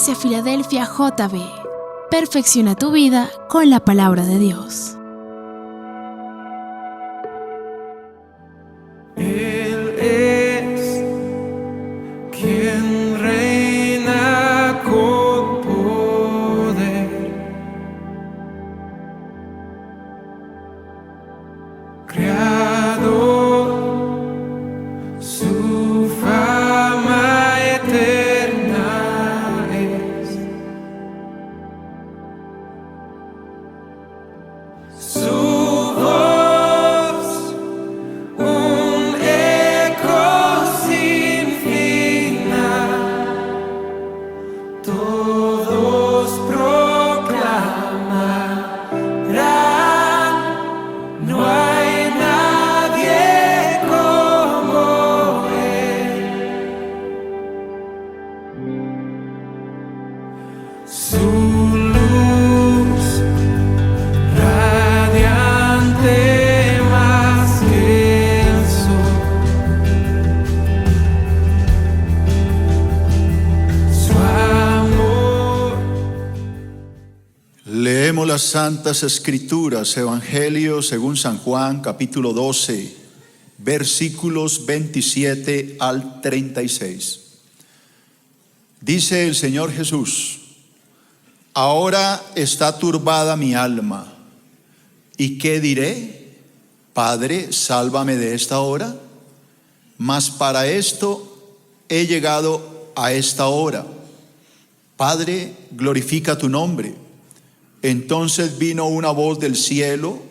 Iglesia Filadelfia JB. Perfecciona tu vida con la palabra de Dios. Él es quien reina con poder, Creador, su fama eterna es. Su voz, un eco sin final, todos proclamarán, no hay nadie como Él. Su luz radiante más que el sol, su amor. Leemos las Santas Escrituras, Evangelio según San Juan, capítulo 12, versículos 27 al 36. Dice el Señor Jesús: ahora está turbada mi alma. ¿Y qué diré? Padre, sálvame de esta hora. Mas para esto he llegado a esta hora. Padre, glorifica tu nombre. Entonces vino una voz del cielo: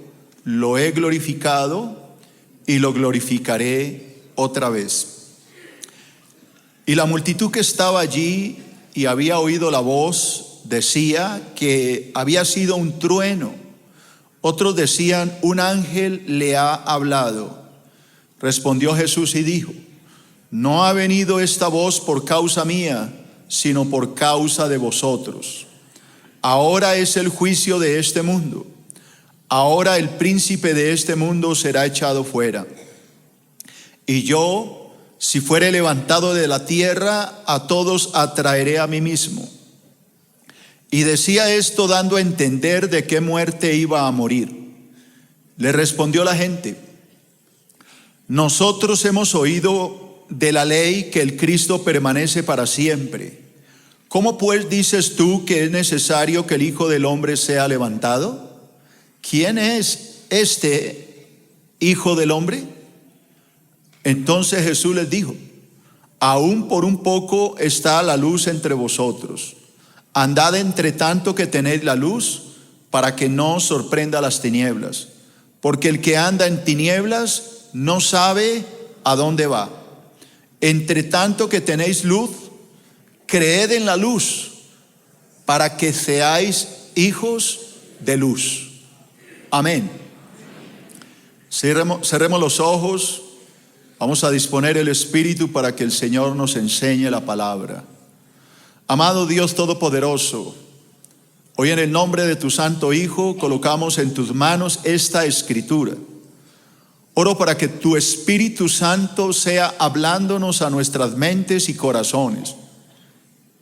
lo he glorificado y lo glorificaré otra vez. Y la multitud que estaba allí y había oído la voz decía que había sido un trueno. Otros decían: un ángel le ha hablado. Respondió Jesús y dijo: no ha venido esta voz por causa mía, sino por causa de vosotros. Ahora es el juicio de este mundo. Ahora el príncipe de este mundo será echado fuera. Y yo, si fuere levantado de la tierra, a todos atraeré a mí mismo. Y decía esto dando a entender de qué muerte iba a morir. Le respondió la gente: nosotros hemos oído de la ley que el Cristo permanece para siempre. ¿Cómo pues dices tú que es necesario que el Hijo del Hombre sea levantado? ¿Quién es este Hijo del Hombre? Entonces Jesús les dijo: aún por un poco está la luz entre vosotros. Andad entre tanto que tenéis la luz, para que no os sorprenda las tinieblas. Porque el que anda en tinieblas no sabe a dónde va. Entre tanto que tenéis luz, creed en la luz, para que seáis hijos de luz. Amén. Cerremos los ojos. Vamos a disponer el Espíritu para que el Señor nos enseñe la palabra. Amado Dios Todopoderoso, hoy en el nombre de tu Santo Hijo colocamos en tus manos esta Escritura. Oro para que tu Espíritu Santo sea hablándonos a nuestras mentes y corazones.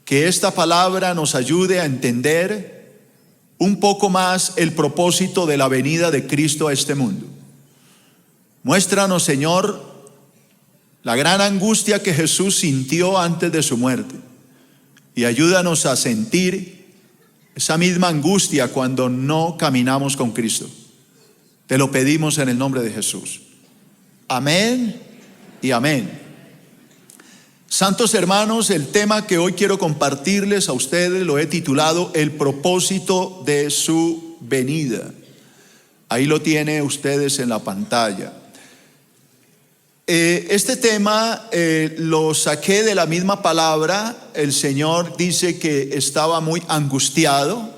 Que esta palabra nos ayude a entender un poco más el propósito de la venida de Cristo a este mundo. Muéstranos, Señor, la gran angustia que Jesús sintió antes de su muerte. Y ayúdanos a sentir esa misma angustia cuando no caminamos con Cristo. Te lo pedimos en el nombre de Jesús. Amén y amén. Santos hermanos, el tema que hoy quiero compartirles a ustedes lo he titulado El propósito de su venida. Ahí lo tienen ustedes en la pantalla. Este tema lo saqué de la misma palabra. El Señor dice que estaba muy angustiado.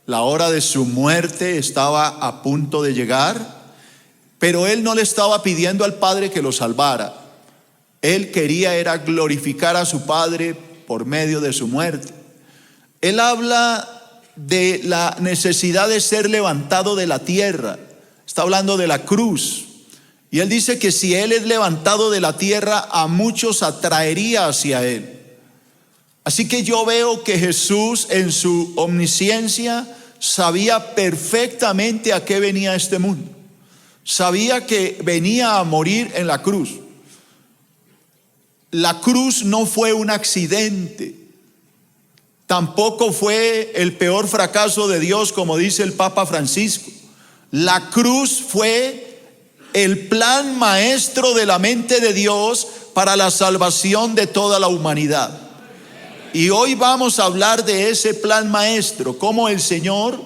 La hora de su muerte estaba a punto de llegar. Pero Él no le estaba pidiendo al Padre que lo salvara. Él quería era glorificar a su Padre por medio de su muerte. Él habla de la necesidad de ser levantado de la tierra. Está hablando de la cruz. Y Él dice que si Él es levantado de la tierra, a muchos atraería hacia Él. Así que yo veo que Jesús en su omnisciencia sabía perfectamente a qué venía este mundo. Sabía que venía a morir en la cruz. La cruz no fue un accidente. Tampoco fue el peor fracaso de Dios, como dice el Papa Francisco. La cruz fue el plan maestro de la mente de Dios para la salvación de toda la humanidad. Y hoy vamos a hablar de ese plan maestro, cómo el Señor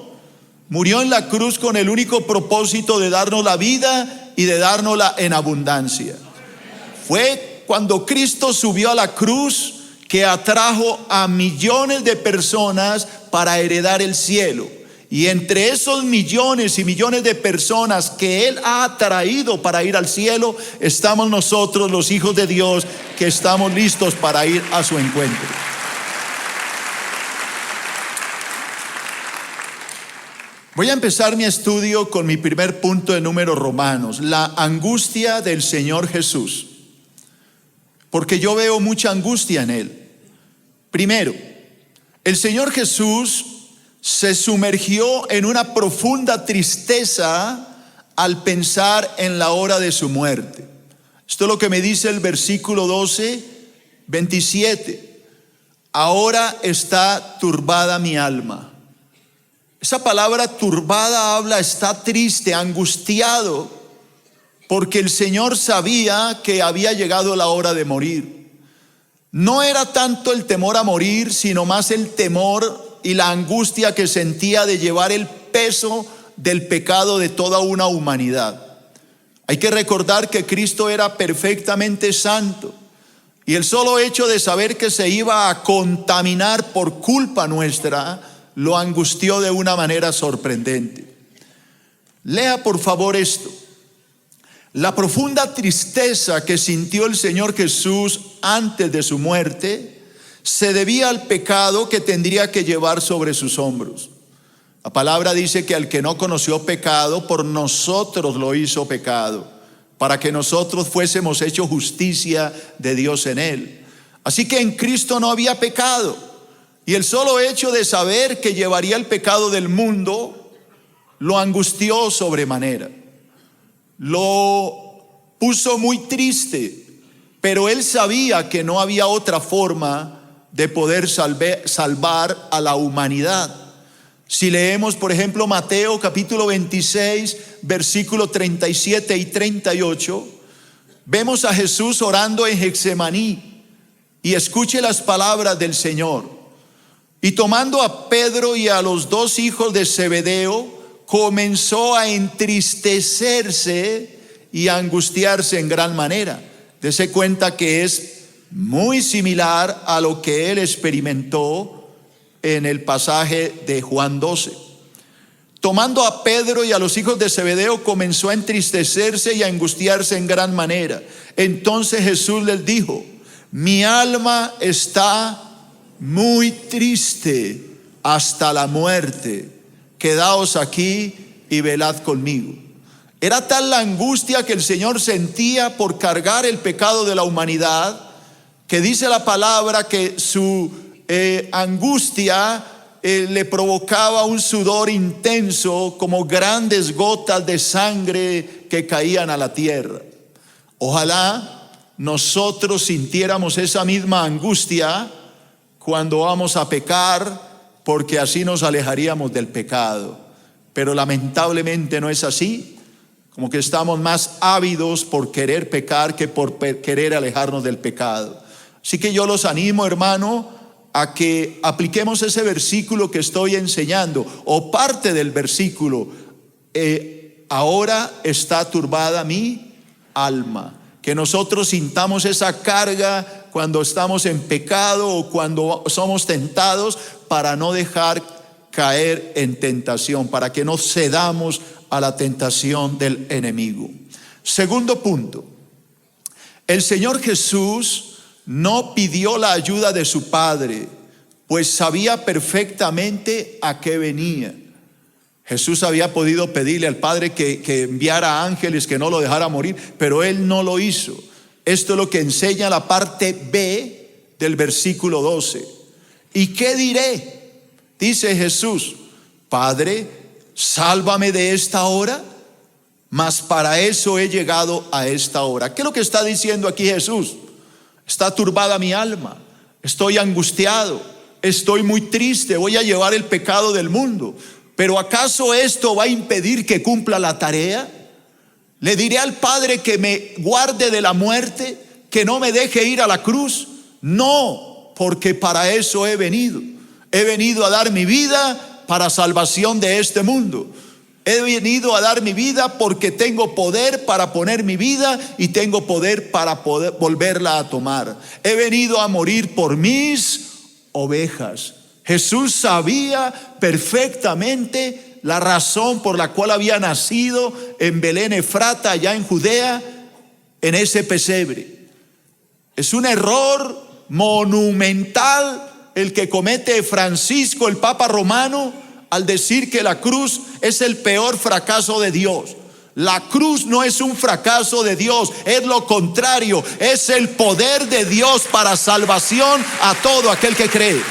murió en la cruz con el único propósito de darnos la vida y de dárnosla en abundancia. Fue cuando Cristo subió a la cruz que atrajo a millones de personas para heredar el cielo. Y entre esos millones y millones de personas que Él ha atraído para ir al cielo, estamos nosotros, los hijos de Dios, que estamos listos para ir a su encuentro. Voy a empezar mi estudio con mi primer punto de Números Romanos, la angustia del Señor Jesús. Porque yo veo mucha angustia en Él. Primero, el Señor Jesús se sumergió en una profunda tristeza al pensar en la hora de su muerte. Esto es lo que me dice el versículo 12, 27. Ahora está turbada mi alma. Esa palabra turbada habla, está triste, angustiado, porque el Señor sabía que había llegado la hora de morir. No era tanto el temor a morir, sino más el temor y la angustia que sentía de llevar el peso del pecado de toda una humanidad. Hay que recordar que Cristo era perfectamente santo, y el solo hecho de saber que se iba a contaminar por culpa nuestra lo angustió de una manera sorprendente. Lea por favor esto. La profunda tristeza que sintió el Señor Jesús antes de su muerte se debía al pecado que tendría que llevar sobre sus hombros. La palabra dice que al que no conoció pecado, por nosotros lo hizo pecado, para que nosotros fuésemos hechos justicia de Dios en Él. Así que en Cristo no había pecado, y el solo hecho de saber que llevaría el pecado del mundo lo angustió sobremanera. Lo puso muy triste, pero él sabía que no había otra forma de poder salvar a la humanidad. Si leemos, por ejemplo, Mateo capítulo 26, versículos 37 y 38, vemos a Jesús orando en Getsemaní, y escuche las palabras del Señor. Y tomando a Pedro y a los dos hijos de Zebedeo, comenzó a entristecerse y a angustiarse en gran manera. Dese cuenta que es muy similar a lo que él experimentó en el pasaje de Juan 12. Tomando a Pedro y a los hijos de Zebedeo, comenzó a entristecerse y a angustiarse en gran manera. Entonces Jesús les dijo: mi alma está muy triste hasta la muerte. Quedaos aquí y velad conmigo. Era tal la angustia que el Señor sentía por cargar el pecado de la humanidad, que dice la palabra que su angustia le provocaba un sudor intenso, como grandes gotas de sangre que caían a la tierra. Ojalá nosotros sintiéramos esa misma angustia cuando vamos a pecar, porque así nos alejaríamos del pecado. Pero lamentablemente no es así. Como que estamos más ávidos por querer pecar que por querer alejarnos del pecado. Así que yo los animo, hermano, a que apliquemos ese versículo que estoy enseñando, o parte del versículo. Ahora está turbada mi alma. Que nosotros sintamos esa carga cuando estamos en pecado o cuando somos tentados, para no dejar caer en tentación, para que no cedamos a la tentación del enemigo. Segundo punto, el Señor Jesús no pidió la ayuda de su Padre, pues sabía perfectamente a qué venía. Jesús había podido pedirle al Padre que enviara ángeles, que no lo dejara morir, pero Él no lo hizo. Esto es lo que enseña la parte B del versículo 12. ¿Y qué diré? Dice Jesús, Padre, sálvame de esta hora, mas para eso he llegado a esta hora. ¿Qué es lo que está diciendo aquí Jesús? Está turbada mi alma, estoy angustiado, estoy muy triste, voy a llevar el pecado del mundo. ¿Pero acaso esto va a impedir que cumpla la tarea? ¿Le diré al Padre que me guarde de la muerte, que no me deje ir a la cruz? No, porque para eso he venido. He venido a dar mi vida para salvación de este mundo. He venido a dar mi vida porque tengo poder para poner mi vida y tengo poder para poder volverla a tomar. He venido a morir por mis ovejas. Jesús sabía perfectamente la razón por la cual había nacido en Belén Efrata, allá en Judea, en ese pesebre. Es un error monumental el que comete Francisco, el Papa Romano, al decir que la cruz es el peor fracaso de Dios. La cruz no es un fracaso de Dios, es lo contrario, es el poder de Dios para salvación a todo aquel que cree.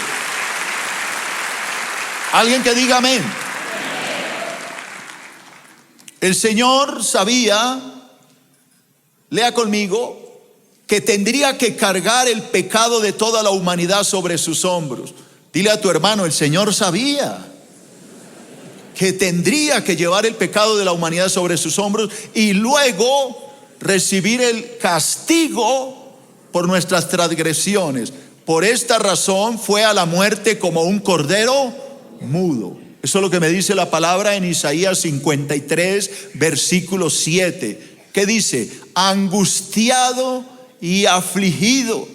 Alguien que diga amén. El Señor sabía, lea conmigo, que tendría que cargar el pecado de toda la humanidad sobre sus hombros. Dile a tu hermano, el Señor sabía que tendría que llevar el pecado de la humanidad sobre sus hombros y luego recibir el castigo por nuestras transgresiones. Por esta razón fue a la muerte como un cordero mudo. Eso es lo que me dice la palabra en Isaías 53, versículo 7. ¿Qué dice? Angustiado y afligido.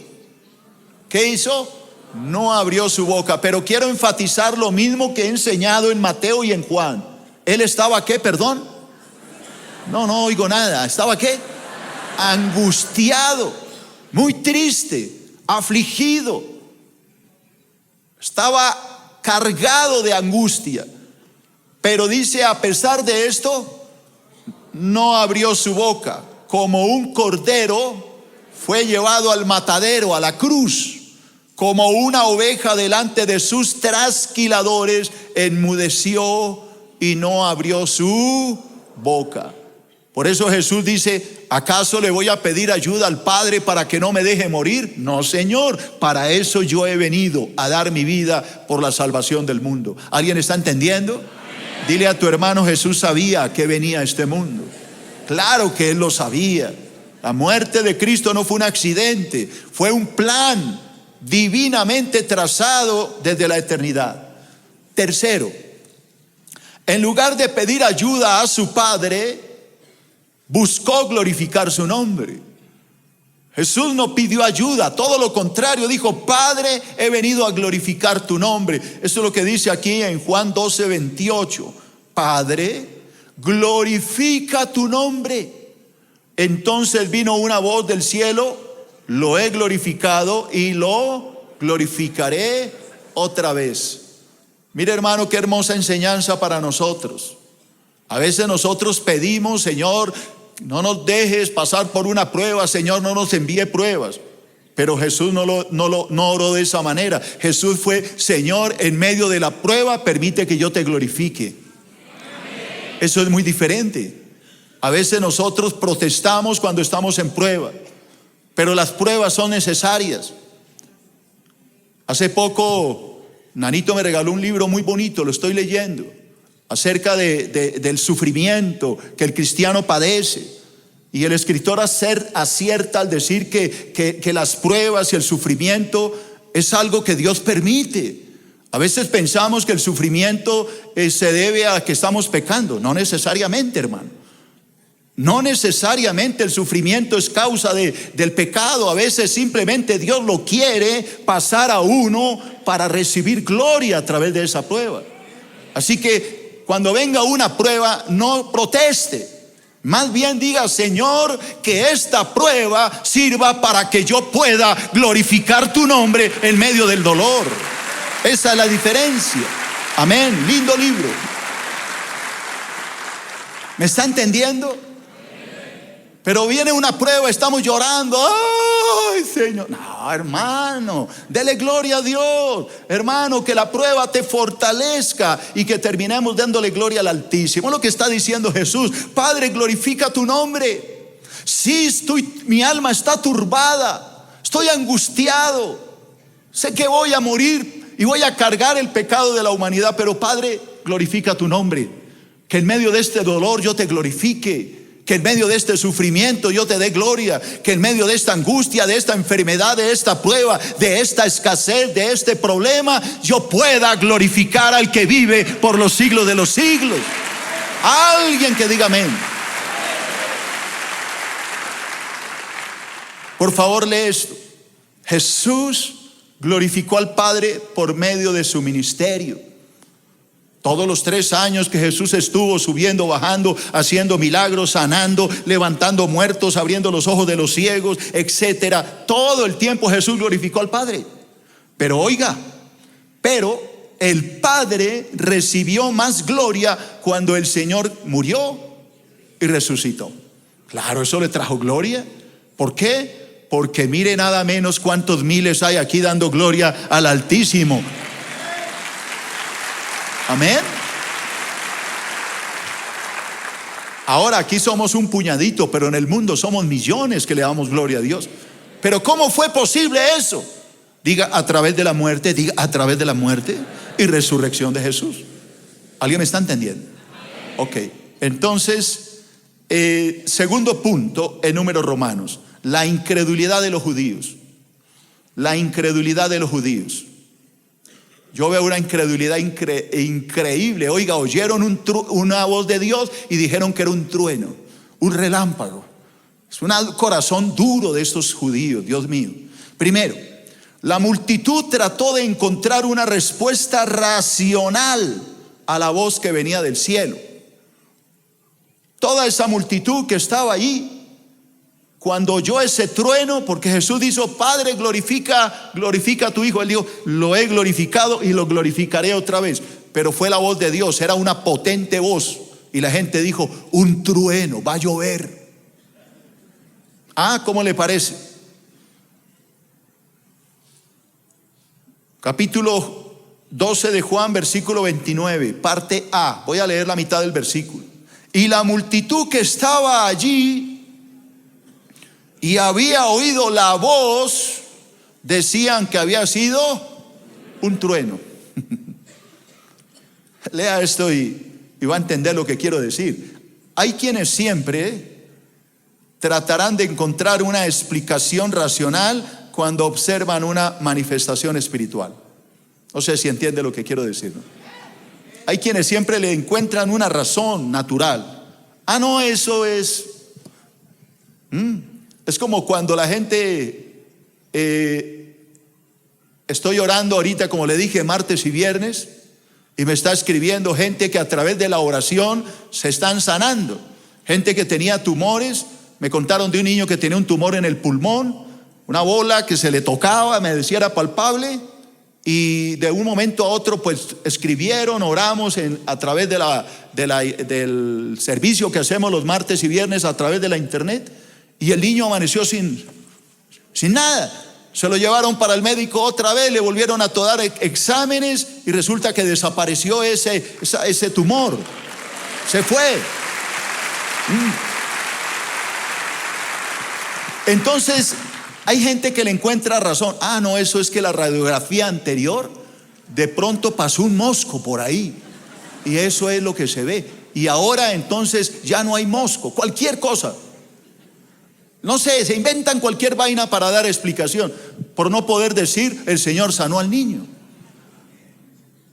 ¿Qué hizo? No abrió su boca. Pero quiero enfatizar lo mismo que he enseñado en Mateo y en Juan. ¿Él estaba qué? Perdón. No oigo nada. ¿Estaba qué? Angustiado, muy triste, afligido. Estaba cargado de angustia. Pero dice, a pesar de esto, no abrió su boca. Como un cordero fue llevado al matadero, a la cruz. Como una oveja delante de sus trasquiladores, enmudeció y no abrió su boca. Por eso Jesús dice, ¿acaso le voy a pedir ayuda al Padre para que no me deje morir? No, Señor, para eso yo he venido, a dar mi vida por la salvación del mundo. ¿Alguien está entendiendo? Amén. Dile a tu hermano, Jesús sabía que venía a este mundo. Claro que Él lo sabía. La muerte de Cristo no fue un accidente, fue un plan divinamente trazado desde la eternidad. Tercero, en lugar de pedir ayuda a su Padre, buscó glorificar su nombre. Jesús no pidió ayuda, todo lo contrario, dijo, Padre, he venido a glorificar tu nombre. Eso es lo que dice aquí en Juan 12, 28. Padre, glorifica tu nombre. Entonces vino una voz del cielo, lo he glorificado y lo glorificaré otra vez. Mira, hermano, qué hermosa enseñanza para nosotros. A veces nosotros pedimos, Señor, no nos dejes pasar por una prueba, Señor, no nos envíe pruebas. Pero Jesús no oró de esa manera. Jesús fue, Señor, en medio de la prueba, permite que yo te glorifique. Eso es muy diferente. A veces nosotros protestamos cuando estamos en prueba, pero las pruebas son necesarias. Hace poco, Nanito me regaló un libro muy bonito, lo estoy leyendo, acerca del sufrimiento que el cristiano padece. Y el escritor acierta al decir que las pruebas y el sufrimiento es algo que Dios permite. A veces pensamos que el sufrimiento se debe a que estamos pecando. No necesariamente, hermano. No necesariamente el sufrimiento es causa del pecado. A veces simplemente Dios lo quiere pasar a uno para recibir gloria a través de esa prueba. Así que cuando venga una prueba, no proteste. Más bien diga, Señor, que esta prueba sirva para que yo pueda glorificar tu nombre en medio del dolor. Esa es la diferencia. Amén. Lindo libro. ¿Me está entendiendo? Pero viene una prueba, estamos llorando. ¡Ay, Señor! No, hermano, dele gloria a Dios. Hermano, que la prueba te fortalezca y que terminemos dándole gloria al Altísimo. Es lo que está diciendo Jesús. Padre, glorifica tu nombre. Sí, mi alma está turbada, estoy angustiado. Sé que voy a morir y voy a cargar el pecado de la humanidad, pero Padre, glorifica tu nombre. Que en medio de este dolor yo te glorifique. Que en medio de este sufrimiento yo te dé gloria. Que en medio de esta angustia, de esta enfermedad, de esta prueba, de esta escasez, de este problema, yo pueda glorificar al que vive por los siglos de los siglos. Alguien que diga amén. Por favor, lee esto. Jesús glorificó al Padre por medio de su ministerio. Todos los 3 años que Jesús estuvo subiendo, bajando, haciendo milagros, sanando, levantando muertos, abriendo los ojos de los ciegos, etcétera. Todo el tiempo Jesús glorificó al Padre. Pero oiga, el Padre recibió más gloria cuando el Señor murió y resucitó. Claro, eso le trajo gloria. ¿Por qué? Porque mire nada menos cuántos miles hay aquí dando gloria al Altísimo. Amén. Ahora aquí somos un puñadito, pero en el mundo somos millones que le damos gloria a Dios. Pero ¿cómo fue posible eso? Diga, a través de la muerte, diga, a través de la muerte y resurrección de Jesús. ¿Alguien me está entendiendo? Ok, entonces, segundo punto en Números Romanos, la incredulidad de los judíos. La incredulidad de los judíos. Yo veo una incredulidad increíble. Oiga, oyeron una voz de Dios y dijeron que era un trueno, un relámpago. Es un corazón duro de estos judíos, Dios mío. Primero, la multitud trató de encontrar una respuesta racional a la voz que venía del cielo. Toda esa multitud que estaba allí, cuando oyó ese trueno, porque Jesús dijo, Padre, glorifica a tu Hijo. Él dijo, lo he glorificado y lo glorificaré otra vez. Pero fue la voz de Dios, era una potente voz. Y la gente dijo, un trueno, va a llover. ¿Cómo le parece? Capítulo 12 de Juan, versículo 29, parte A. Voy a leer la mitad del versículo. Y la multitud que estaba allí y había oído la voz, decían que había sido un trueno. Lea esto y va a entender lo que quiero decir. Hay quienes siempre tratarán de encontrar una explicación racional cuando observan una manifestación espiritual. No sé si entiende lo que quiero decir, ¿no? Hay quienes siempre le encuentran una razón natural. No, eso es... Es como cuando la gente, estoy orando ahorita, como le dije, martes y viernes, y me está escribiendo gente que a través de la oración se están sanando. Gente que tenía tumores, me contaron de un niño que tenía un tumor en el pulmón, una bola que se le tocaba, me decía era palpable, y de un momento a otro pues escribieron, oramos a través del servicio que hacemos los martes y viernes a través de la internet. Y el niño amaneció sin nada. Se lo llevaron para el médico otra vez, le volvieron a dar exámenes y resulta que desapareció ese tumor. Se fue. Entonces, hay gente que le encuentra razón. No, eso es que la radiografía anterior, de pronto pasó un mosco por ahí. Y eso es lo que se ve. Y ahora entonces ya no hay mosco, cualquier cosa. No sé, se inventan cualquier vaina para dar explicación, por no poder decir, el Señor sanó al niño.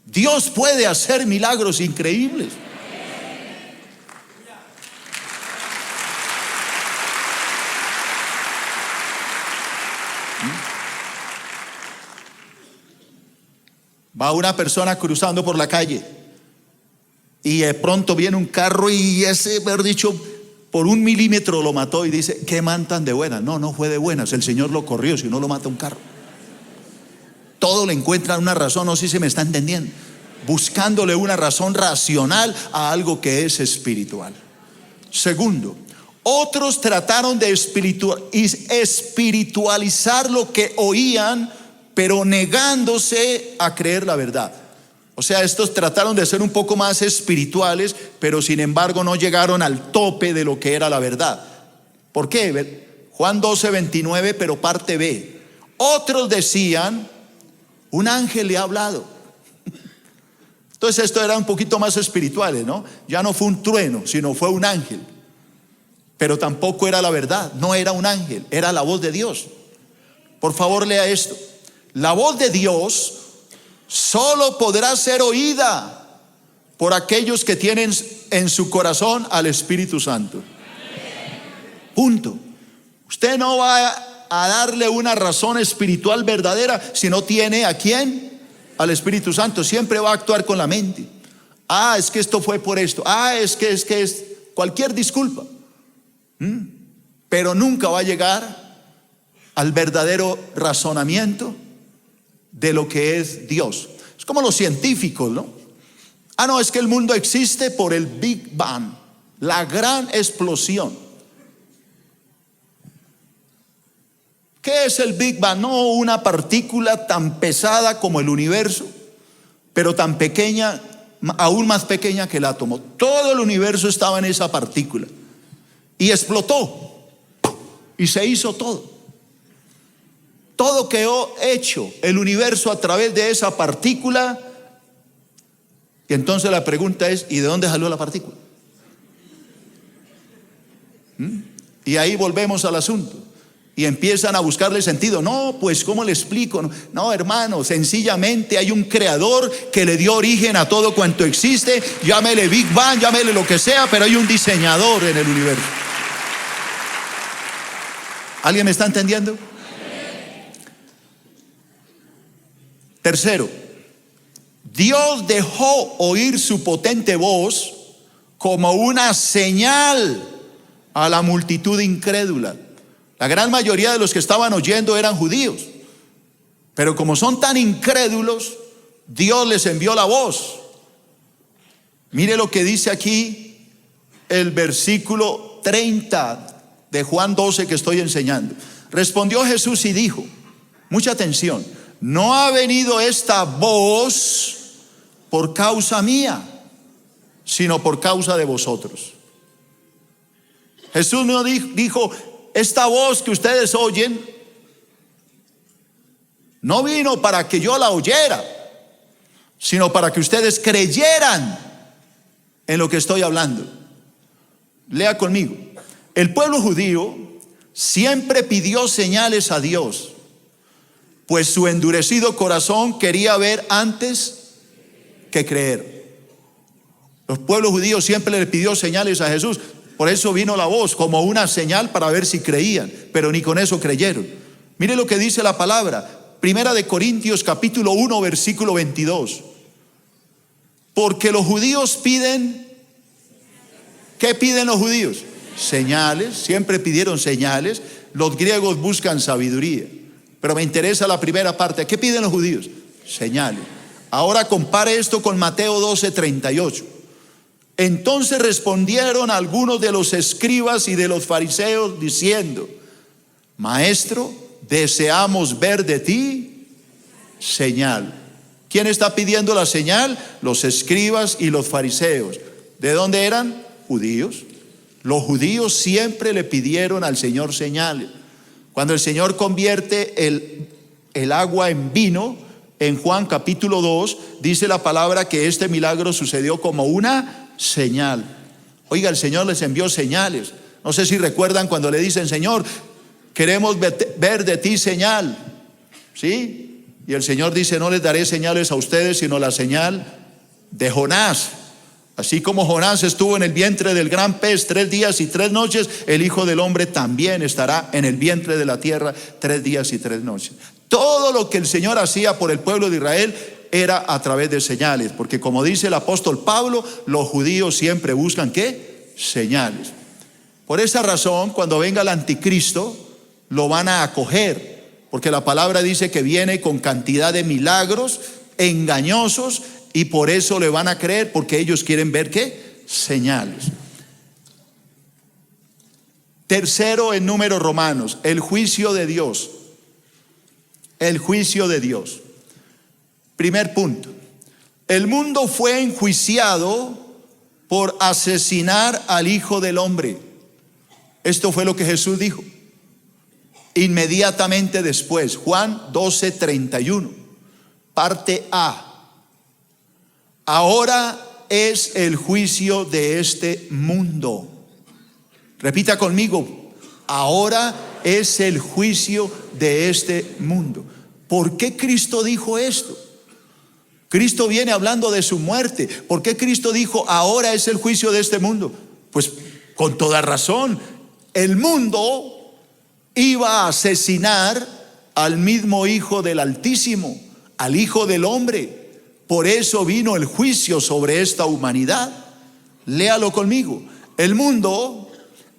Dios puede hacer milagros increíbles. Va una persona cruzando por la calle y de pronto viene un carro y ese, mejor dicho, por 1 milímetro lo mató y dice, ¿qué man tan de buenas? No fue de buenas, el Señor lo corrió, si no lo mata un carro. Todo le encuentra una razón, no sé si me está entendiendo, buscándole una razón racional a algo que es espiritual. Segundo, Otros trataron de espiritualizar lo que oían, pero negándose a creer la verdad. O sea, estos trataron de ser un poco más espirituales, pero sin embargo no llegaron al tope de lo que era la verdad. ¿Por qué? Juan 12:29, pero parte B. Otros decían, un ángel le ha hablado. Entonces esto era un poquito más espirituales, ¿no? Ya no fue un trueno, sino fue un ángel. Pero tampoco era la verdad, no era un ángel, era la voz de Dios. Por favor, lea esto. La voz de Dios solo podrá ser oída por aquellos que tienen en su corazón al Espíritu Santo. Punto. Usted no va a darle una razón espiritual verdadera si no tiene ¿a quién? Al Espíritu Santo. Siempre va a actuar con la mente. Es que esto fue por esto. Es cualquier disculpa. Pero nunca va a llegar al verdadero razonamiento de lo que es Dios. Es como los científicos, ¿no? Es que el mundo existe por el Big Bang, la gran explosión. ¿Qué es el Big Bang? No una partícula tan pesada como el universo, pero tan pequeña, aún más pequeña que el átomo. Todo el universo estaba en esa partícula y explotó y se hizo todo. Todo quedó hecho, el universo, a través de esa partícula. Y entonces la pregunta es, ¿y de dónde salió la partícula? Y ahí volvemos al asunto. Y empiezan a buscarle sentido. No, pues ¿cómo le explico? No, hermano, sencillamente hay un creador que le dio origen a todo cuanto existe. Llámele Big Bang, llámele lo que sea, pero hay un diseñador en el universo. ¿Alguien me está entendiendo? Tercero, Dios dejó oír su potente voz como una señal a la multitud incrédula. La gran mayoría de los que estaban oyendo eran judíos, pero como son tan incrédulos, Dios les envió la voz. Mire lo que dice aquí el versículo 30 de Juan 12 que estoy enseñando. Respondió Jesús y dijo, mucha atención, no ha venido esta voz por causa mía, sino por causa de vosotros. Jesús no dijo, esta voz que ustedes oyen no vino para que yo la oyera, sino para que ustedes creyeran en lo que estoy hablando. Lea conmigo. El pueblo judío siempre pidió señales a Dios, pues su endurecido corazón quería ver antes que creer. Los pueblos judíos siempre le pidió señales a Jesús. Por eso vino la voz como una señal para ver si creían, pero ni con eso creyeron. Mire lo que dice la palabra. Primera de Corintios capítulo 1 versículo 22. Porque los judíos piden, ¿qué piden los judíos? Señales, siempre pidieron señales. Los griegos buscan sabiduría. Pero me interesa la primera parte. ¿Qué piden los judíos? Señales. Ahora compare esto con Mateo 12:38. Entonces respondieron algunos de los escribas y de los fariseos diciendo, Maestro, deseamos ver de ti señal. ¿Quién está pidiendo la señal? Los escribas y los fariseos. ¿De dónde eran? Judíos. Los judíos siempre le pidieron al Señor señales. Cuando el Señor convierte el agua en vino, en Juan capítulo 2, dice la palabra que este milagro sucedió como una señal. Oiga, el Señor les envió señales. No sé si recuerdan cuando le dicen, Señor, queremos ver de ti señal. ¿Sí? Y el Señor dice, no les daré señales a ustedes, sino la señal de Jonás. Así como Jonás estuvo en el vientre del gran pez 3 días y 3 noches, el Hijo del Hombre también estará en el vientre de la tierra 3 días y 3 noches. Todo lo que el Señor hacía por el pueblo de Israel era a través de señales, porque como dice el apóstol Pablo, los judíos siempre buscan ¿qué? Señales. Por esa razón, cuando venga el anticristo, lo van a acoger, porque la palabra dice que viene con cantidad de milagros engañosos, y por eso le van a creer, porque ellos quieren ver ¿qué? Señales. Tercero en número, Romanos, el juicio de Dios. El juicio de Dios. Primer punto. El mundo fue enjuiciado por asesinar al Hijo del Hombre. Esto fue lo que Jesús dijo. Inmediatamente después, Juan 12:31, parte A. Ahora es el juicio de este mundo. Repita conmigo, ahora es el juicio de este mundo. ¿Por qué Cristo dijo esto? Cristo viene hablando de su muerte. ¿Por qué Cristo dijo, ahora es el juicio de este mundo? Pues con toda razón. El mundo iba a asesinar al mismo Hijo del Altísimo, al Hijo del Hombre. Por eso vino el juicio sobre esta humanidad. Léalo conmigo. El mundo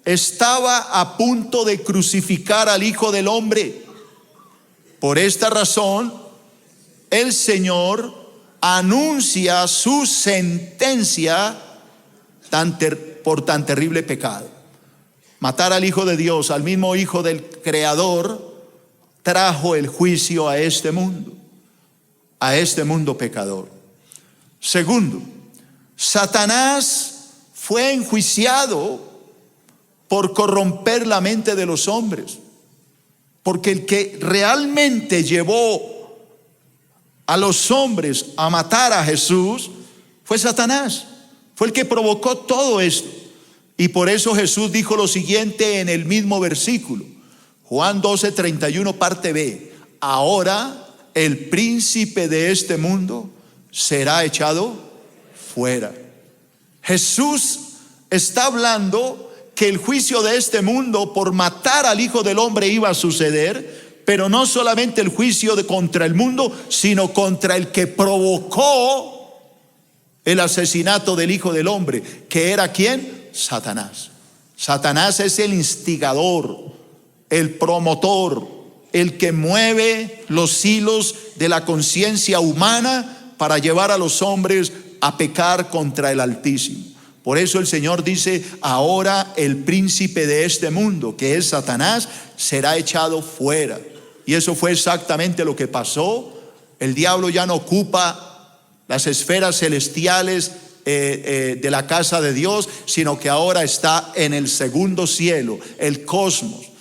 estaba a punto de crucificar al Hijo del Hombre. Por esta razón, el Señor anuncia su sentencia por tan terrible pecado. Matar al Hijo de Dios, al mismo Hijo del Creador, trajo el juicio a este mundo pecador. Segundo, Satanás fue enjuiciado por corromper la mente de los hombres, porque el que realmente llevó a los hombres a matar a Jesús fue Satanás, fue el que provocó todo esto. Y por eso Jesús dijo lo siguiente en el mismo versículo, Juan 12:31, parte B: ahora el príncipe de este mundo será echado fuera. Jesús está hablando que el juicio de este mundo por matar al Hijo del Hombre iba a suceder, pero no solamente el juicio contra el mundo, sino contra el que provocó el asesinato del Hijo del Hombre, que era ¿quién? Satanás. Satanás es el instigador, el promotor, el que mueve los hilos de la conciencia humana para llevar a los hombres a pecar contra el Altísimo. Por eso el Señor dice, ahora el príncipe de este mundo, que es Satanás, será echado fuera. Y eso fue exactamente lo que pasó. El diablo ya no ocupa las esferas celestiales de la casa de Dios, sino que ahora está en el segundo cielo, el cosmos.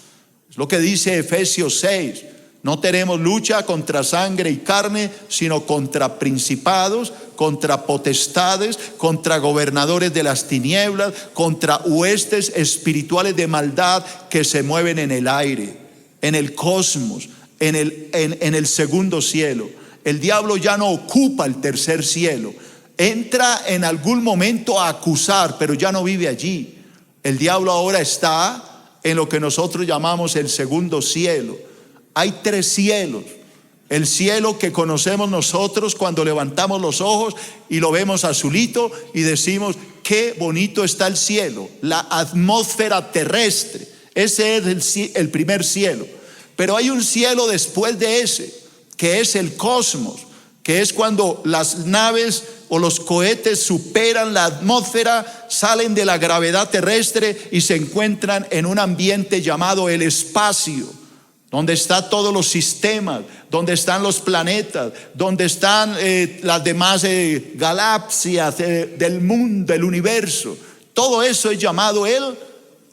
Es lo que dice Efesios 6. No tenemos lucha contra sangre y carne, sino contra principados, contra potestades, contra gobernadores de las tinieblas, contra huestes espirituales de maldad que se mueven en el aire, en el cosmos, en el segundo cielo. El diablo ya no ocupa el tercer cielo. Entra en algún momento a acusar, pero ya no vive allí. El diablo ahora está en lo que nosotros llamamos el segundo cielo. Hay tres cielos. El cielo que conocemos nosotros cuando levantamos los ojos y lo vemos azulito y decimos, qué bonito está el cielo, la atmósfera terrestre. Ese es el primer cielo. Pero hay un cielo después de ese, que es el cosmos, que es cuando las naves o los cohetes superan la atmósfera, salen de la gravedad terrestre y se encuentran en un ambiente llamado el espacio, donde están todos los sistemas, donde están los planetas, donde están las demás galaxias del mundo, del universo. Todo eso es llamado el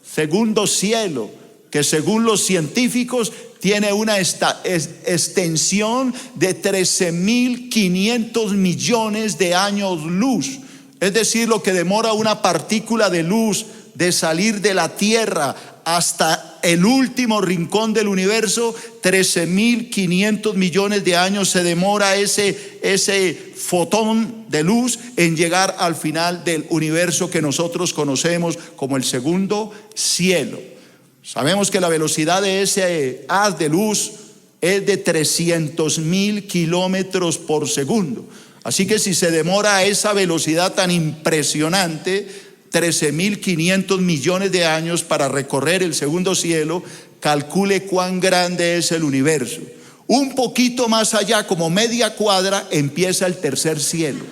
segundo cielo, que según los científicos tiene una extensión de 13.500 millones de años luz. Es decir, lo que demora una partícula de luz de salir de la Tierra hasta el último rincón del universo, 13.500 millones de años se demora ese fotón de luz en llegar al final del universo que nosotros conocemos como el segundo cielo. Sabemos que la velocidad de ese haz de luz es de 300.000 kilómetros por segundo. Así que si se demora a esa velocidad tan impresionante, 13.500 millones de años para recorrer el segundo cielo, calcule cuán grande es el universo. Un poquito más allá, como media cuadra, empieza el tercer cielo.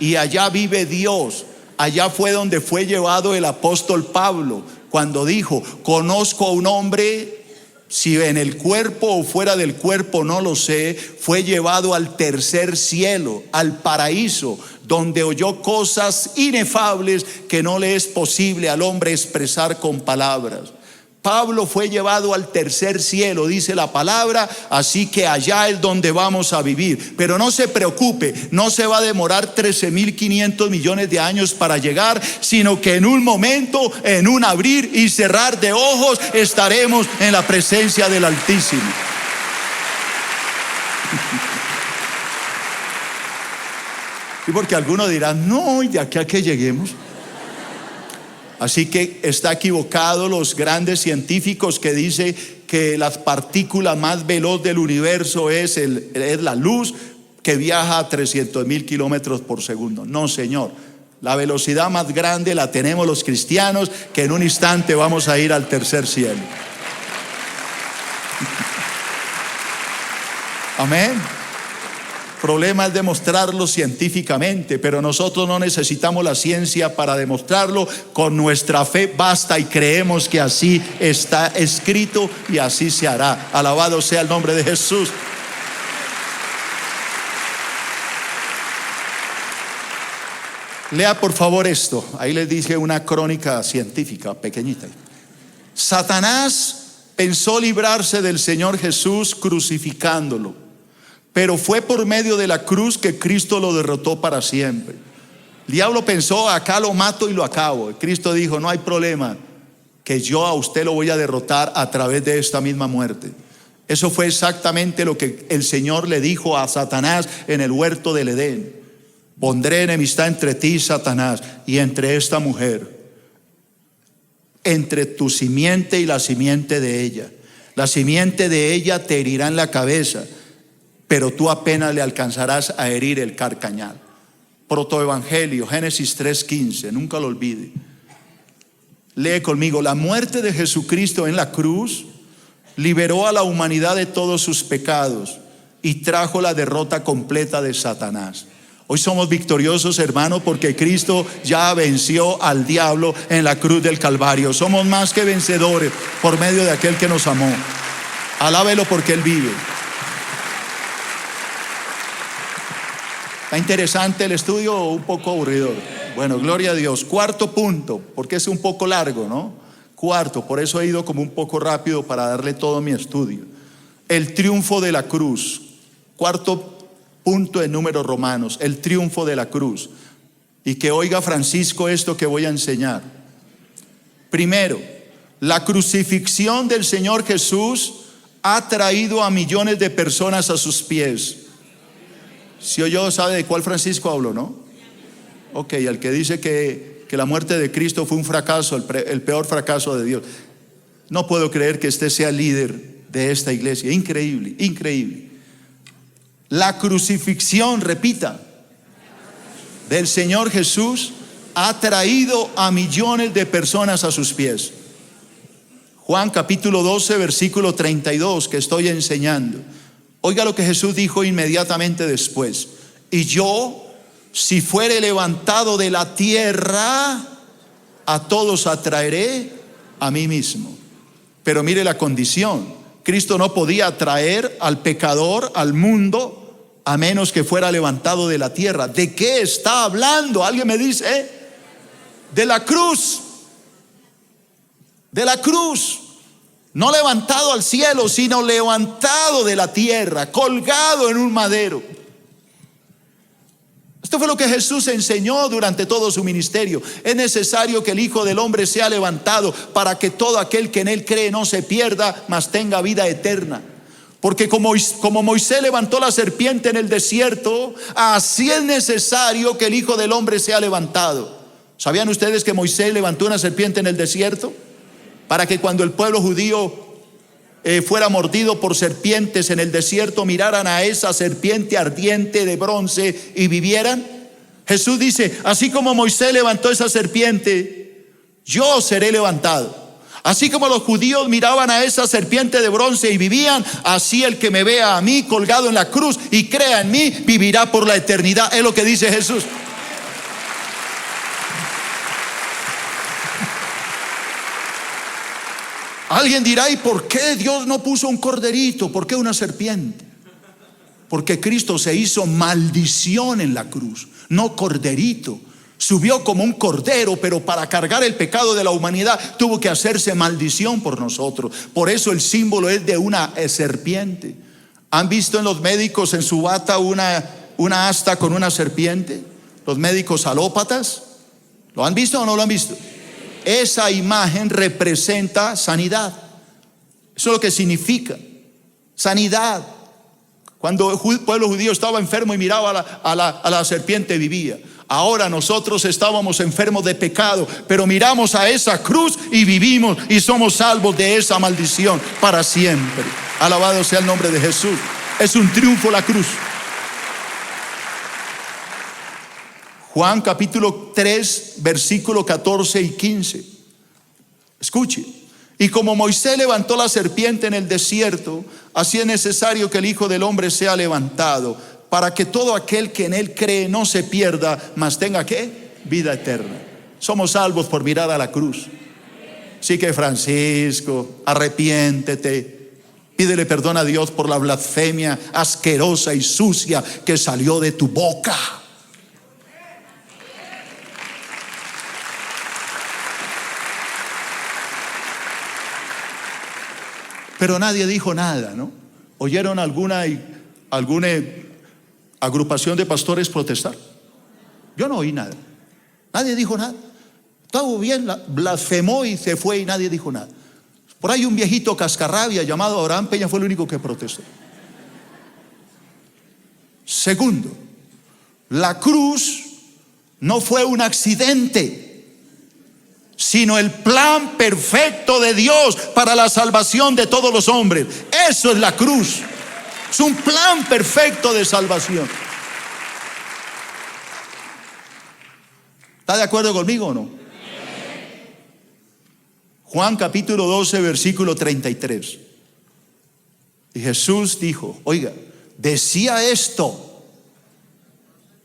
Y allá vive Dios. Allá fue donde fue llevado el apóstol Pablo. cuando dijo: conozco a un hombre, si en el cuerpo o fuera del cuerpo no lo sé, fue llevado al tercer cielo, al paraíso, donde oyó cosas inefables que no le es posible al hombre expresar con palabras. Pablo fue llevado al tercer cielo, dice la palabra, así que allá es donde vamos a vivir. Pero no se preocupe, no se va a demorar 13.500 millones de años para llegar, sino que en un momento, en un abrir y cerrar de ojos, estaremos en la presencia del Altísimo. Y porque algunos dirán: no, y de aquí a que lleguemos. Así que está equivocado los grandes científicos que dicen que la partícula más veloz del universo es la luz, que viaja a 300.000 kilómetros por segundo. No, señor. La velocidad más grande la tenemos los cristianos, que en un instante vamos a ir al tercer cielo. Amén. El problema es demostrarlo científicamente, pero nosotros no necesitamos la ciencia para demostrarlo. Con nuestra fe basta y creemos que así está escrito y así se hará. Alabado sea el nombre de Jesús. Lea por favor esto. Ahí les dije una crónica científica pequeñita. Satanás pensó librarse del Señor Jesús crucificándolo, pero fue por medio de la cruz que Cristo lo derrotó para siempre. El diablo pensó: acá lo mato y lo acabo. Cristo dijo: no hay problema, que yo a usted lo voy a derrotar a través de esta misma muerte. Eso fue exactamente lo que el Señor le dijo a Satanás en el huerto del Edén: pondré enemistad entre ti, Satanás, y entre esta mujer, entre tu simiente y la simiente de ella. La simiente de ella te herirá en la cabeza, pero tú apenas le alcanzarás a herir el carcañal. Protoevangelio, Génesis 3:15, nunca lo olvide. Lee conmigo: la muerte de Jesucristo en la cruz liberó a la humanidad de todos sus pecados y trajo la derrota completa de Satanás. Hoy somos victoriosos, hermanos, porque Cristo ya venció al diablo en la cruz del Calvario. Somos más que vencedores por medio de aquel que nos amó. Alábelo porque Él vive. ¿Está interesante el estudio o un poco aburrido? Bueno, gloria a Dios. Cuarto punto, porque es un poco largo, ¿no? Cuarto, por eso he ido como un poco rápido para darle todo mi estudio. El triunfo de la cruz. Cuarto punto en Números Romanos, el triunfo de la cruz. Y que oiga Francisco esto que voy a enseñar. Primero, la crucifixión del Señor Jesús ha traído a millones de personas a sus pies. Si oyó, sabe de cuál Francisco hablo, ¿no? Ok, el que dice que la muerte de Cristo fue un fracaso, el peor fracaso de Dios. No puedo creer que este sea el líder de esta iglesia. Increíble, increíble. La crucifixión, repita, del Señor Jesús ha traído a millones de personas a sus pies. Juan capítulo 12, versículo 32, que estoy enseñando. Oiga lo que Jesús dijo inmediatamente después: y yo, si fuere levantado de la tierra, a todos atraeré a mí mismo. Pero mire la condición: Cristo no podía atraer al pecador, al mundo, a menos que fuera levantado de la tierra. ¿De qué está hablando? ¿Alguien me dice? De la cruz. De la cruz. No levantado al cielo, sino levantado de la tierra, colgado en un madero. Esto fue lo que Jesús enseñó durante todo su ministerio. Es necesario que el Hijo del Hombre sea levantado para que todo aquel que en Él cree no se pierda, mas tenga vida eterna. Porque como Moisés levantó la serpiente en el desierto, así es necesario que el Hijo del Hombre sea levantado. ¿Sabían ustedes que Moisés levantó una serpiente en el desierto? Para que cuando el pueblo judío fuera mordido por serpientes en el desierto, miraran a esa serpiente ardiente de bronce y vivieran. Jesús dice: así como Moisés levantó esa serpiente, yo seré levantado. Así como los judíos miraban a esa serpiente de bronce y vivían, así el que me vea a mí colgado en la cruz y crea en mí, vivirá por la eternidad. Es lo que dice Jesús. Alguien dirá, ¿y por qué Dios no puso un corderito? ¿Por qué una serpiente? Porque Cristo se hizo maldición en la cruz, no corderito. Subió como un cordero, pero para cargar el pecado de la humanidad tuvo que hacerse maldición por nosotros. Por eso el símbolo es de una serpiente. ¿Han visto en los médicos en su bata una asta con una serpiente? Los médicos alópatas. ¿Lo han visto o no lo han visto? Esa imagen representa sanidad. Eso es lo que significa sanidad. Cuando el pueblo judío estaba enfermo y miraba a la serpiente, vivía. Ahora nosotros estábamos enfermos de pecado, pero miramos a esa cruz y vivimos y somos salvos de esa maldición para siempre. Alabado sea el nombre de Jesús. Es un triunfo la cruz. Juan capítulo 3, versículo 14 y 15. Escuche. Y como Moisés levantó la serpiente en el desierto, así es necesario que el Hijo del Hombre sea levantado, para que todo aquel que en él cree no se pierda, mas tenga ¿qué? Vida eterna. Somos salvos por mirar a la cruz. Así que Francisco, arrepiéntete, pídele perdón a Dios por la blasfemia asquerosa y sucia que salió de tu boca. Pero nadie dijo nada, ¿no? ¿Oyeron alguna agrupación de pastores protestar? Yo no oí nada. Nadie dijo nada. Todo bien, blasfemó y se fue y nadie dijo nada. Por ahí un viejito cascarrabia llamado Abraham Peña fue el único que protestó. Segundo, la cruz no fue un accidente, sino el plan perfecto de Dios para la salvación de todos los hombres. Eso es la cruz. Es un plan perfecto de salvación. ¿Está de acuerdo conmigo o no? Juan capítulo 12, versículo 33. Y Jesús dijo, oiga, decía esto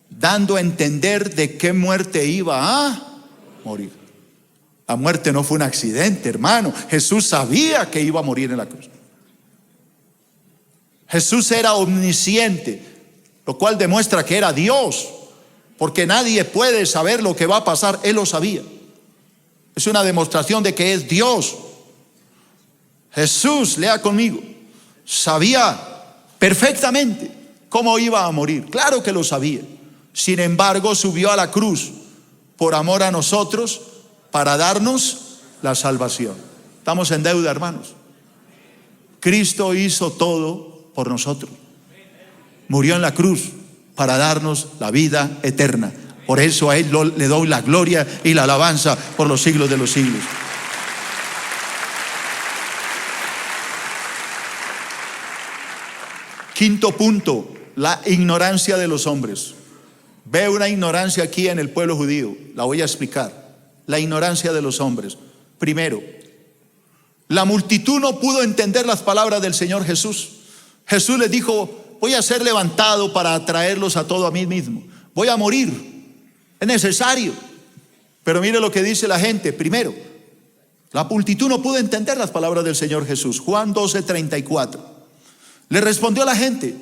dando a entender de qué muerte iba a morir. La muerte no fue un accidente, hermano. Jesús sabía que iba a morir en la cruz. Jesús era omnisciente, lo cual demuestra que era Dios, porque nadie puede saber lo que va a pasar. Él lo sabía. Es una demostración de que es Dios. Jesús, lea conmigo, sabía perfectamente cómo iba a morir. Claro que lo sabía. Sin embargo, subió a la cruz por amor a nosotros, para darnos la salvación. Estamos en deuda, hermanos. Cristo hizo todo por nosotros. Murió en la cruz para darnos la vida eterna. Por eso a Él le doy la gloria y la alabanza por los siglos de los siglos. Quinto punto, la ignorancia de los hombres. Veo una ignorancia aquí en el pueblo judío. La voy a explicar. La ignorancia de los hombres. Primero, la multitud no pudo entender las palabras del Señor Jesús. Jesús les dijo, voy a ser levantado para atraerlos a todo a mí mismo. Voy a morir, es necesario. Pero mire lo que dice la gente. Primero, la multitud no pudo entender las palabras del Señor Jesús. Juan 12:34. Le respondió la gente,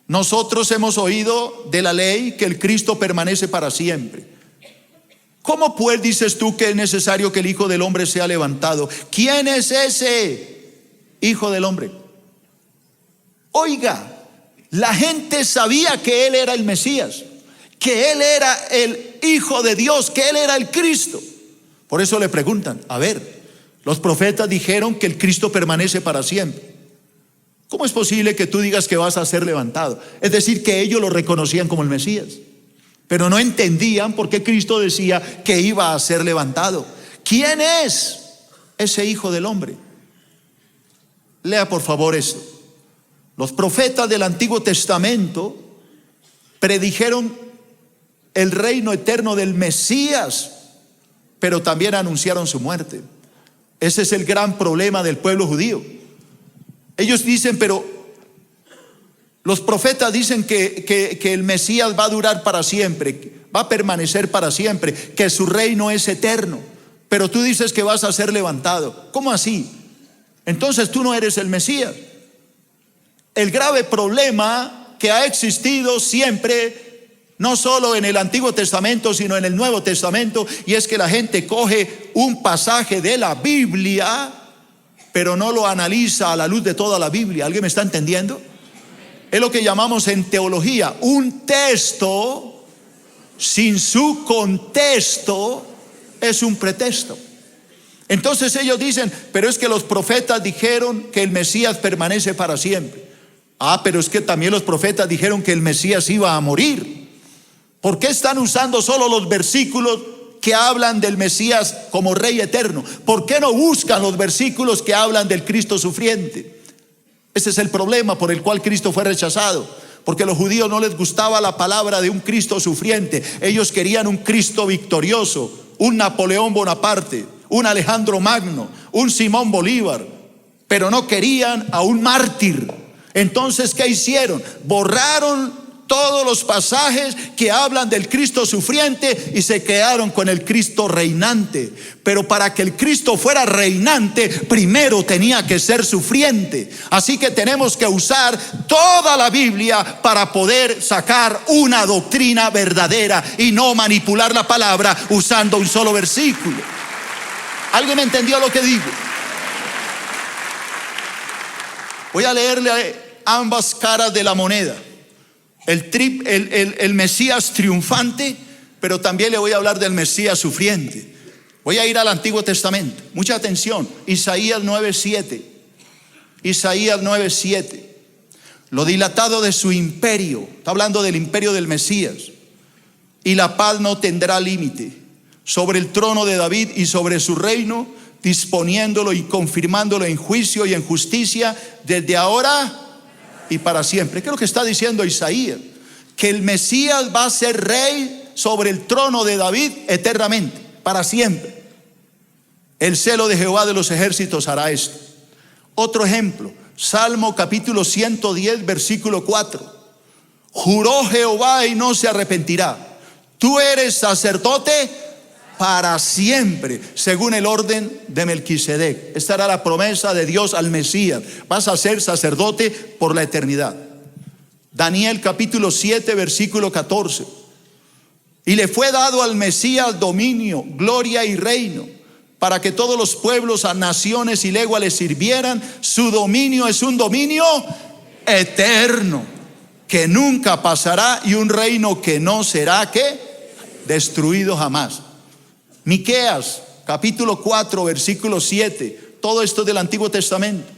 nosotros hemos oído de la ley que el Cristo permanece para siempre. ¿Cómo pues dices tú que es necesario que el Hijo del Hombre sea levantado? ¿Quién es ese Hijo del Hombre? Oiga, la gente sabía que Él era el Mesías, que Él era el Hijo de Dios, que Él era el Cristo. Por eso le preguntan, a ver, los profetas dijeron que el Cristo permanece para siempre. ¿Cómo es posible que tú digas que vas a ser levantado? Es decir, que ellos lo reconocían como el Mesías, pero no entendían por qué Cristo decía que iba a ser levantado. ¿Quién es ese Hijo del Hombre? Lea por favor esto. Los profetas del Antiguo Testamento predijeron el reino eterno del Mesías, pero también anunciaron su muerte. Ese es el gran problema del pueblo judío. Ellos dicen, pero los profetas dicen que el Mesías va a durar para siempre, va a permanecer para siempre, que su reino es eterno. Pero tú dices que vas a ser levantado. ¿Cómo así? entonces tú no eres el Mesías. El grave problema que ha existido siempre, no solo en el Antiguo Testamento, sino en el Nuevo Testamento, y es que la gente coge un pasaje de la Biblia, pero no lo analiza a la luz de toda la Biblia. ¿Alguien me está entendiendo? Es lo que llamamos en teología un texto sin su contexto es un pretexto. Entonces ellos dicen, pero es que los profetas dijeron que el Mesías permanece para siempre. Pero es que también los profetas dijeron que el Mesías iba a morir. ¿Por qué están usando solo los versículos que hablan del Mesías como Rey eterno? ¿Por qué no buscan los versículos que hablan del Cristo sufriente? Ese es el problema por el cual Cristo fue rechazado, porque a los judíos no les gustaba la palabra de un Cristo sufriente. Ellos querían un Cristo victorioso, un Napoleón Bonaparte, un Alejandro Magno, un Simón Bolívar, pero no querían a un mártir. Entonces, ¿qué hicieron? Borraron todos los pasajes que hablan del Cristo sufriente y se quedaron con el Cristo reinante. Pero para que el Cristo fuera reinante, primero tenía que ser sufriente. Así que tenemos que usar toda la Biblia para poder sacar una doctrina verdadera y no manipular la palabra usando un solo versículo. ¿Alguien me entendió lo que digo? Voy a leerle ambas caras de la moneda. El Mesías triunfante, pero también le voy a hablar del Mesías sufriente. Voy a ir al Antiguo Testamento. Mucha atención. Isaías 9:7. Isaías 9:7. Lo dilatado de su imperio. Está hablando del imperio del Mesías. Y la paz no tendrá límite. Sobre el trono de David y sobre su reino, disponiéndolo y confirmándolo en juicio y en justicia desde ahora y para siempre. ¿Qué es lo que está diciendo Isaías? Que el Mesías va a ser rey sobre el trono de David eternamente, para siempre. El celo de Jehová de los ejércitos hará esto. Otro ejemplo, Salmo capítulo 110, versículo 4. Juró Jehová y no se arrepentirá. Tú eres sacerdote para siempre, según el orden de Melquisedec. Esta era la promesa de Dios al Mesías. Vas a ser sacerdote por la eternidad. Daniel capítulo 7, versículo 14. Y le fue dado al Mesías dominio, gloria y reino, para que todos los pueblos, a naciones y lenguas le sirvieran. Su dominio es un dominio eterno, que nunca pasará, y un reino que no será ¿qué? Destruido jamás. Miqueas capítulo 4 versículo 7. Todo esto del Antiguo Testamento.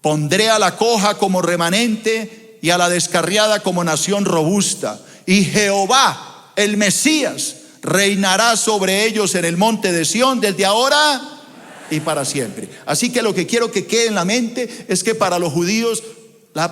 Pondré a la coja como remanente y a la descarriada como nación robusta, y Jehová el Mesías reinará sobre ellos en el monte de Sión desde ahora y para siempre. Así que lo que quiero que quede en la mente es que para los judíos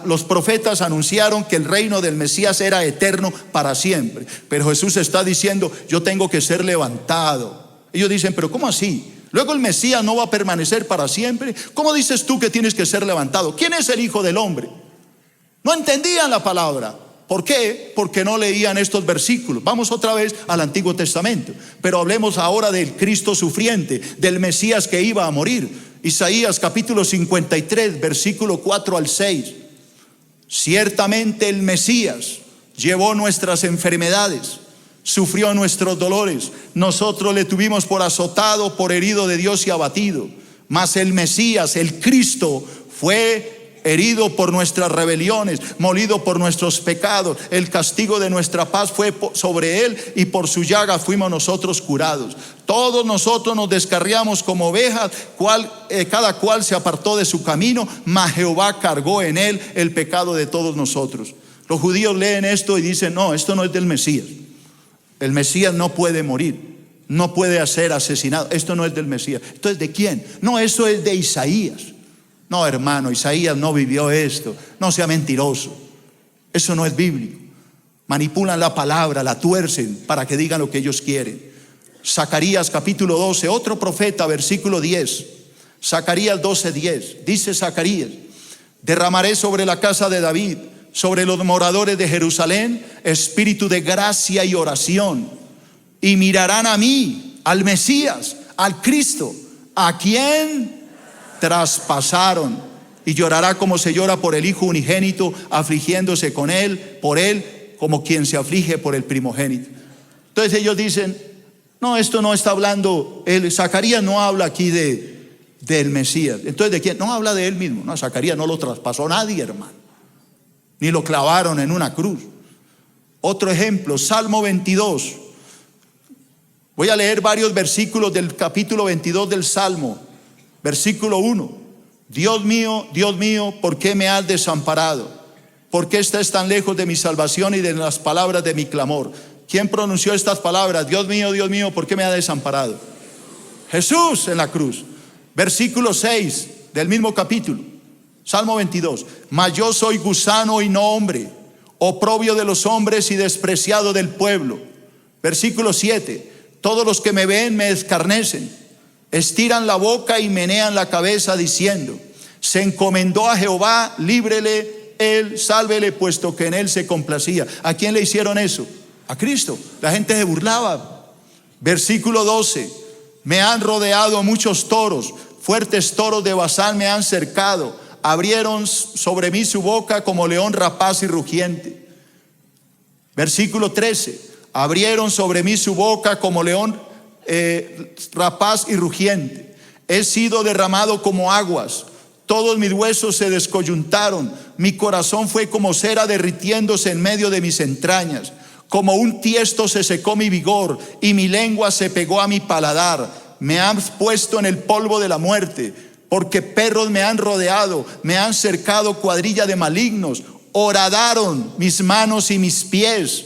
los profetas anunciaron que el reino del Mesías era eterno para siempre. Pero Jesús está diciendo, yo tengo que ser levantado. Ellos dicen, pero ¿cómo así? Luego el Mesías no va a permanecer para siempre. ¿Cómo dices tú que tienes que ser levantado? ¿Quién es el Hijo del Hombre? No entendían la palabra. ¿Por qué? Porque no leían estos versículos. Vamos otra vez al Antiguo Testamento. Pero hablemos ahora del Cristo sufriente, del Mesías que iba a morir. Isaías capítulo 53, versículo 4 al 6. Ciertamente el Mesías llevó nuestras enfermedades, sufrió nuestros dolores. Nosotros le tuvimos por azotado, por herido de Dios y abatido. Mas el Mesías, el Cristo, fue herido por nuestras rebeliones, molido por nuestros pecados. El castigo de nuestra paz fue sobre él, y por su llaga fuimos nosotros curados. Todos nosotros nos descarriamos como ovejas, cada cual se apartó de su camino, mas Jehová cargó en él el pecado de todos nosotros. Los judíos leen esto y dicen, no, esto no es del Mesías. El Mesías no puede morir, no puede ser asesinado. Esto no es del Mesías. ¿Esto es de quién? No, eso es de Isaías. No, hermano, Isaías no vivió esto. No sea mentiroso. Eso no es bíblico. Manipulan la palabra, la tuercen para que digan lo que ellos quieren. Zacarías capítulo 12, otro profeta, versículo 10. Zacarías 12:10. Dice Zacarías, derramaré sobre la casa de David, sobre los moradores de Jerusalén, espíritu de gracia y oración, y mirarán a mí, al Mesías, al Cristo, a quien traspasaron, y llorará como se llora por el hijo unigénito, afligiéndose con él, por él, como quien se aflige por el primogénito. Entonces ellos dicen, no, esto no está hablando, Zacarías no habla aquí del Mesías. Entonces, ¿de quién? No habla de él mismo. No, Zacarías no lo traspasó nadie, hermano, ni lo clavaron en una cruz. Otro ejemplo, Salmo 22. Voy a leer varios versículos del capítulo 22 del Salmo. Versículo 1. Dios mío, ¿por qué me has desamparado? ¿Por qué estás tan lejos de mi salvación y de las palabras de mi clamor? ¿Quién pronunció estas palabras? Dios mío, ¿por qué me has desamparado? Jesús en la cruz. Versículo 6 del mismo capítulo, Salmo 22. Mas yo soy gusano y no hombre, oprobio de los hombres y despreciado del pueblo. Versículo 7. Todos los que me ven me escarnecen, estiran la boca y menean la cabeza diciendo, se encomendó a Jehová, líbrele él, sálvele, puesto que en él se complacía. ¿A quién le hicieron eso? A Cristo. La gente se burlaba. Versículo 12. Me han rodeado muchos toros, fuertes toros de Basán me han cercado, abrieron sobre mí su boca como león rapaz y rugiente. Versículo 13. Abrieron sobre mí su boca como león rapaz y rugiente. He sido derramado como aguas, todos mis huesos se descoyuntaron, mi corazón fue como cera derritiéndose en medio de mis entrañas. Como un tiesto se secó mi vigor y mi lengua se pegó a mi paladar. Me han puesto en el polvo de la muerte, porque perros me han rodeado, me han cercado cuadrilla de malignos. Horadaron mis manos y mis pies,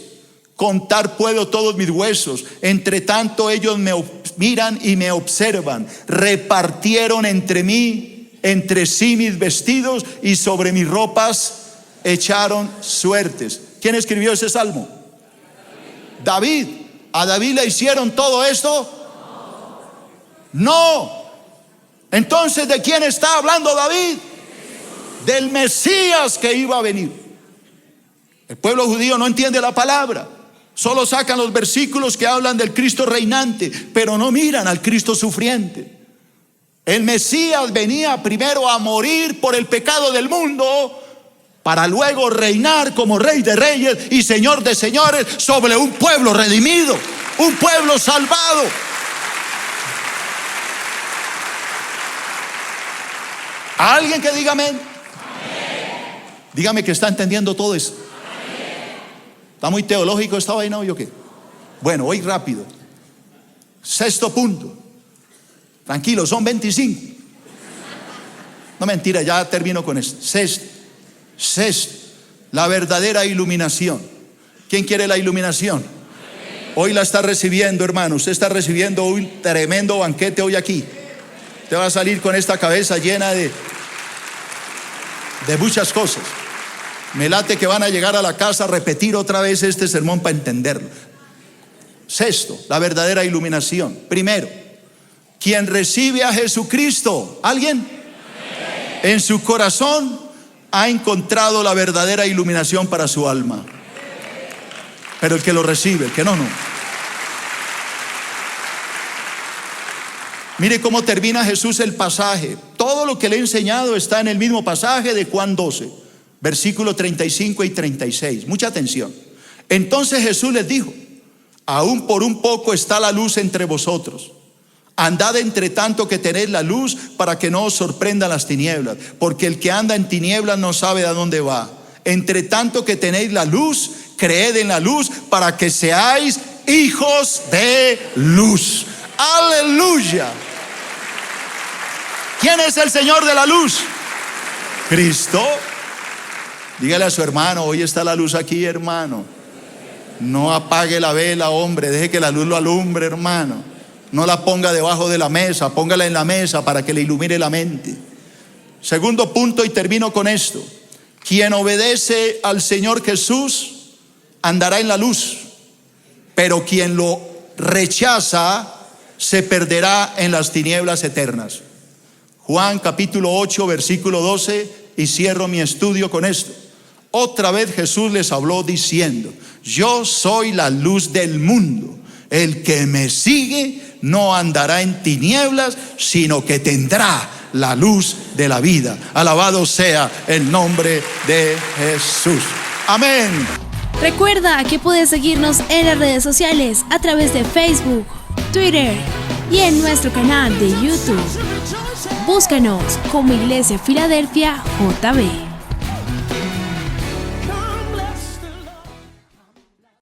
contar puedo todos mis huesos. Entre tanto ellos me miran y me observan. Repartieron entre sí mis vestidos y sobre mis ropas echaron suertes. ¿Quién escribió ese salmo? David. ¿A David le hicieron todo esto? No. Entonces, ¿de quién está hablando David? Del Mesías que iba a venir. El pueblo judío no entiende la palabra, solo sacan los versículos que hablan del Cristo reinante, pero no miran al Cristo sufriente. El Mesías venía primero a morir por el pecado del mundo, para luego reinar como Rey de Reyes y Señor de Señores sobre un pueblo redimido, un pueblo salvado. ¿Alguien que diga amén? Amén. Dígame que está entendiendo todo eso. Amén. ¿Está muy teológico esta vaina o yo qué? Bueno, voy rápido. Sexto punto. Tranquilo, son 25. No, mentira, ya termino con esto. Sexto, la verdadera iluminación. ¿Quién quiere la iluminación? Hoy la está recibiendo, hermano. Usted está recibiendo un tremendo banquete hoy aquí. Usted va a salir con esta cabeza llena de muchas cosas. Me late que van a llegar a la casa a repetir otra vez este sermón para entenderlo. Sexto, la verdadera iluminación. Primero, quien recibe a Jesucristo, ¿alguien? En su corazón ha encontrado la verdadera iluminación para su alma. Pero el que lo recibe, el que no. Mire cómo termina Jesús el pasaje. Todo lo que le he enseñado está en el mismo pasaje de Juan 12, versículos 35 y 36. Mucha atención. Entonces Jesús les dijo: aún por un poco está la luz entre vosotros. Andad entre tanto que tenéis la luz, para que no os sorprendan las tinieblas, porque el que anda en tinieblas no sabe a dónde va. Entre tanto que tenéis la luz, creed en la luz, para que seáis hijos de luz. Aleluya. ¿Quién es el Señor de la luz? Cristo. Dígale a su hermano: hoy está la luz aquí, hermano. No apague la vela, hombre, deje que la luz lo alumbre, hermano. No la ponga debajo de la mesa, póngala en la mesa para que le ilumine la mente. Segundo punto, y termino con esto: quien obedece al Señor Jesús andará en la luz, pero quien lo rechaza se perderá en las tinieblas eternas. Juan capítulo 8 versículo 12, y cierro mi estudio con esto. Otra vez Jesús les habló diciendo: yo soy la luz del mundo. El que me sigue no andará en tinieblas, sino que tendrá la luz de la vida. Alabado sea el nombre de Jesús. Amén. Recuerda que puedes seguirnos en las redes sociales a través de Facebook, Twitter y en nuestro canal de YouTube. Búscanos como Iglesia Filadelfia JB.